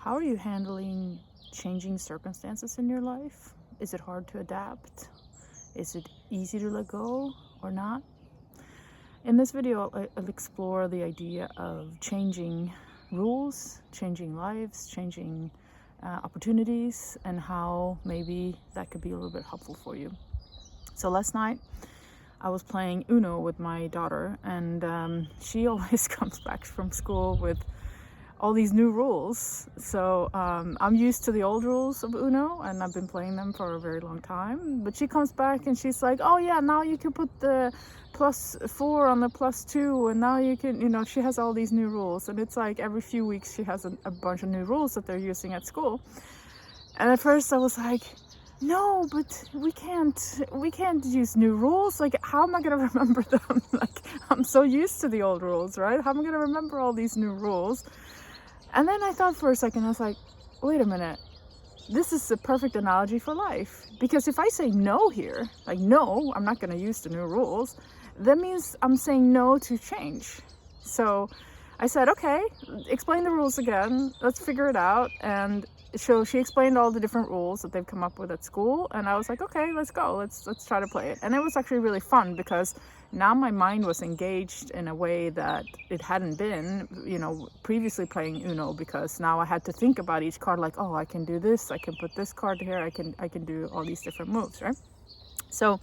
How are you handling changing circumstances in your life? Is it hard to adapt? Is it easy to let go or not? In this video, I'll explore the idea of changing rules, changing lives, changing opportunities, and how maybe that could be a little bit helpful for you. So last night, I was playing Uno with my daughter, and she always comes back from school with all these new rules. So I'm used to the old rules of Uno, and I've been playing them for a very long time. But she comes back and she's like, oh yeah, now you can put the +4 on the +2, and now you can, she has all these new rules. And it's like every few weeks she has a bunch of new rules that they're using at school. And at first I was like, no, but we can't use new rules. Like, how am I going to remember them? Like, I'm so used to the old rules, right? How am I going to remember all these new rules? And then I thought for a second, I was like, wait a minute, this is the perfect analogy for life. Because if I say no here, like, no, I'm not going to use the new rules, that means I'm saying no to change. So I said, okay, explain the rules again. Let's figure it out. And so she explained all the different rules that they've come up with at school. And I was like, okay, let's go. Let's try to play it. And it was actually really fun because now my mind was engaged in a way that it hadn't been, previously playing Uno, because now I had to think about each card like, oh, I can do this. I can put this card here. I can do all these different moves, right? So,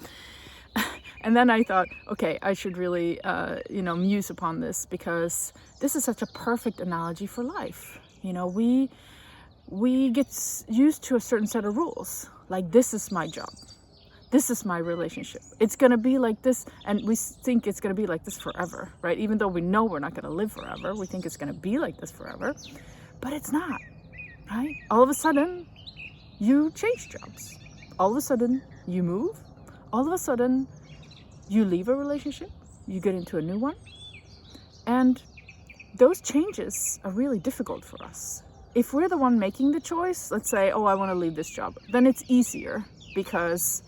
and then I thought, okay, I should really, muse upon this, because this is such a perfect analogy for life. We get used to a certain set of rules. Like, this is my job. This is my relationship. It's going to be like this. And we think it's going to be like this forever, right? Even though we know we're not going to live forever, we think it's going to be like this forever, but it's not, right? All of a sudden, you change jobs. All of a sudden, you move. All of a sudden, you leave a relationship. You get into a new one. And those changes are really difficult for us. If we're the one making the choice, let's say, oh, I want to leave this job, then it's easier because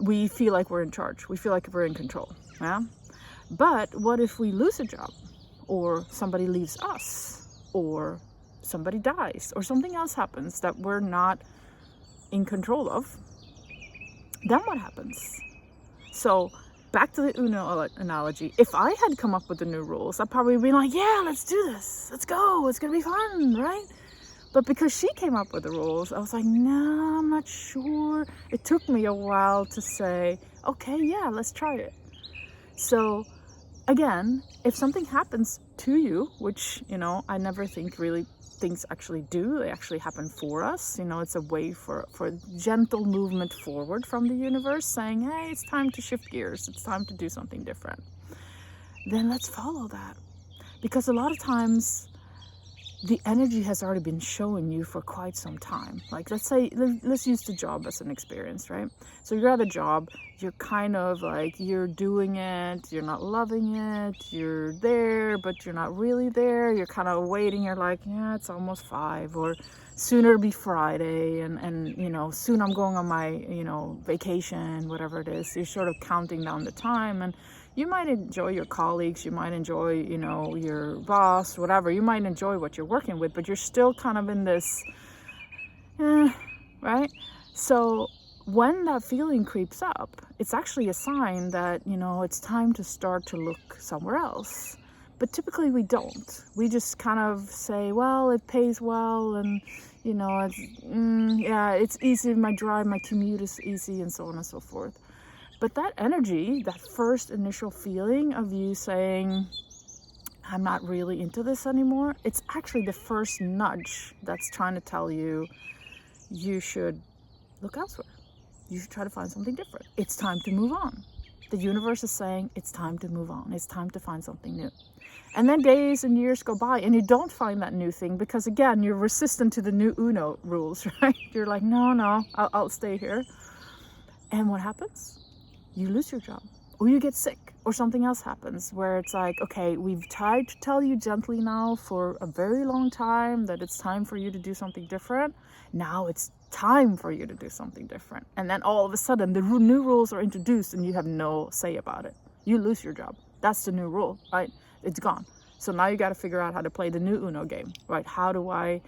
we feel like we're in charge. We feel like we're in control. Yeah. But what if we lose a job, or somebody leaves us, or somebody dies, or something else happens that we're not in control of? Then what happens? So back to the Uno analogy. If I had come up with the new rules, I'd probably be like, yeah, let's do this. Let's go. It's going to be fun, right? But because she came up with the rules, I was like, no, I'm not sure. It took me a while to say, okay, yeah, let's try it. So again, if something happens to you, which, I never think really things actually do, they actually happen for us. It's a way for gentle movement forward from the universe saying, hey, it's time to shift gears. It's time to do something different. Then let's follow that. Because a lot of times the energy has already been showing you for quite some time. Like, let's use the job as an experience, right? So you're at a job, you're kind of like, you're doing it, you're not loving it, you're there, but you're not really there. You're kind of waiting, you're like, yeah, it's almost 5, or soon it'll be Friday, and soon I'm going on my, vacation, whatever it is. You're sort of counting down the time, and you might enjoy your colleagues, you might enjoy, your boss, whatever. You might enjoy what you're working with, but you're still kind of in this, right? So when that feeling creeps up, it's actually a sign that, it's time to start to look somewhere else. But typically we don't. We just kind of say, well, it pays well, and, it's easy, my drive, my commute is easy, and so on and so forth. But that energy, that first initial feeling of you saying, I'm not really into this anymore, it's actually the first nudge that's trying to tell you, you should look elsewhere. You should try to find something different. It's time to move on. The universe is saying it's time to move on. It's time to find something new. And then days and years go by and you don't find that new thing because, again, you're resistant to the new Uno rules, right? You're like, no, I'll stay here. And what happens? You lose your job, or you get sick, or something else happens where it's like, okay, we've tried to tell you gently now for a very long time that it's time for you to do something different. Now it's time for you to do something different. And then all of a sudden the new rules are introduced and you have no say about it. You lose your job. That's the new rule, right? It's gone. So now you got to figure out how to play the new Uno game, right? How do I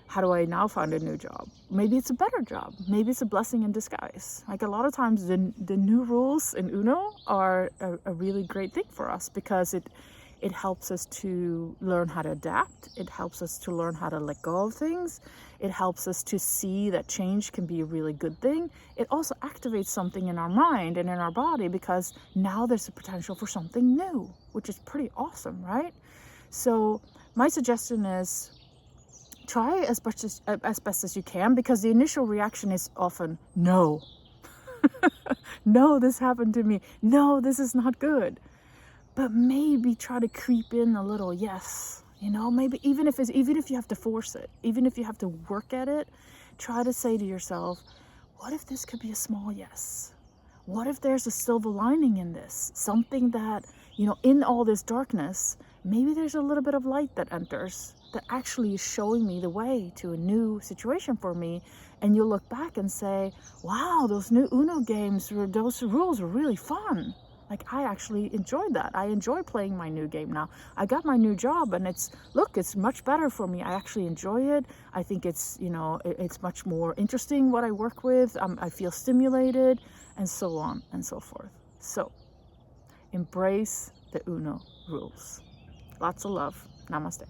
How do I now find a new job? Maybe it's a better job. Maybe it's a blessing in disguise. Like a lot of times the new rules in Uno are a really great thing for us, because it helps us to learn how to adapt. It helps us to learn how to let go of things. It helps us to see that change can be a really good thing. It also activates something in our mind and in our body, because now there's a potential for something new, which is pretty awesome, right? So my suggestion is try as best as you can, because the initial reaction is often no. No, this happened to me. No, this is not good. But maybe try to creep in a little yes. Maybe even if you have to force it, even if you have to work at it, try to say to yourself, what if this could be a small yes? What if there's a silver lining in this? Something that, in all this darkness, maybe there's a little bit of light that enters that actually is showing me the way to a new situation for me. And you'll look back and say, wow, those new Uno games, those rules were really fun. Like, I actually enjoyed that. I enjoy playing my new game now. I got my new job, and it's much better for me. I actually enjoy it. I think it's much more interesting what I work with. I feel stimulated, and so on and so forth. So, embrace the Uno rules. Lots of love. Namaste.